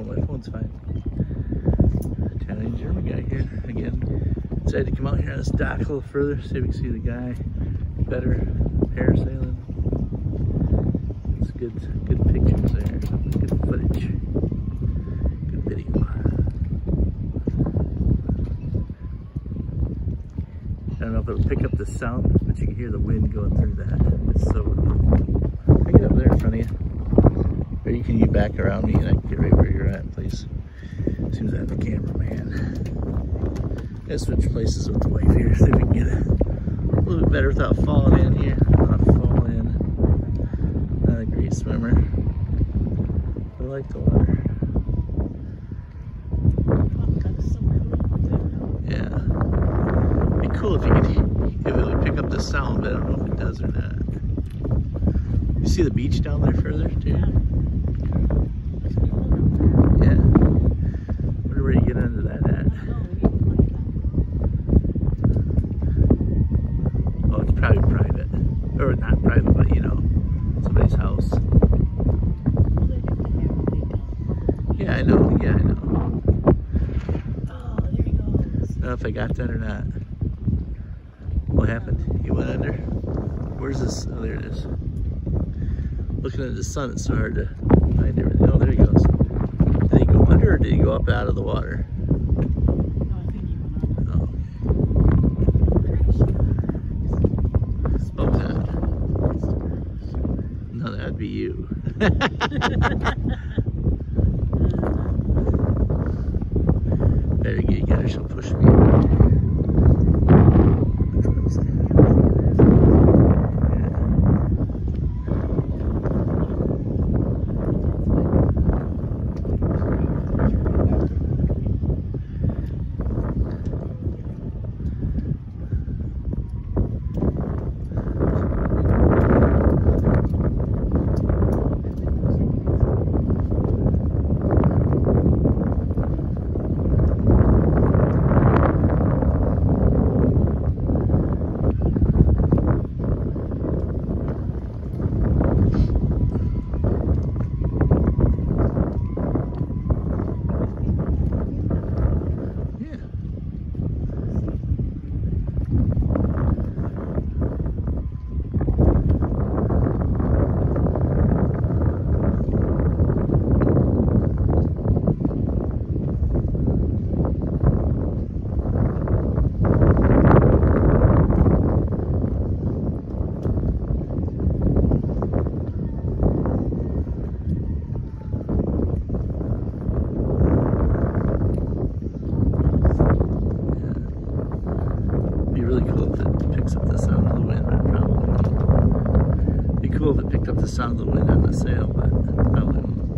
my phone's fine. Italian German guy here again. Decided to come out here on this dock a little further, see if we can see the guy better parasailing. It's good pictures there, good footage, good video. I don't know if it'll pick up the sound, but you can hear the wind going through that. It's so cool. I get up there in front of you, or you can get back around me and I can get right where you're at, please. Seems I have the camera, man. Let's switch places with the wife here, see if we can get a little bit better without falling in here. Not fall in. Not a great swimmer. I like the water. Yeah. It'd be cool if you could, if it would pick up the sound, but I don't know if it does or not. You see the beach down there further too? Yeah. Wonder where you get into that at. Oh, it's probably private. Or not private, but you know, somebody's house. Yeah, I know. Yeah, I know. Oh, there he goes. I don't know if I got that or not. What happened? You went under? Where's this? Oh, there it is. Looking at the sun, it's so hard to find everything. Oh, there he goes. Did he go under or did he go up out of the water? No, I think he went under. Oh, God. No, that'd be you. Better get her, she'll push me. The sound of the wind on the sail, but probably won't.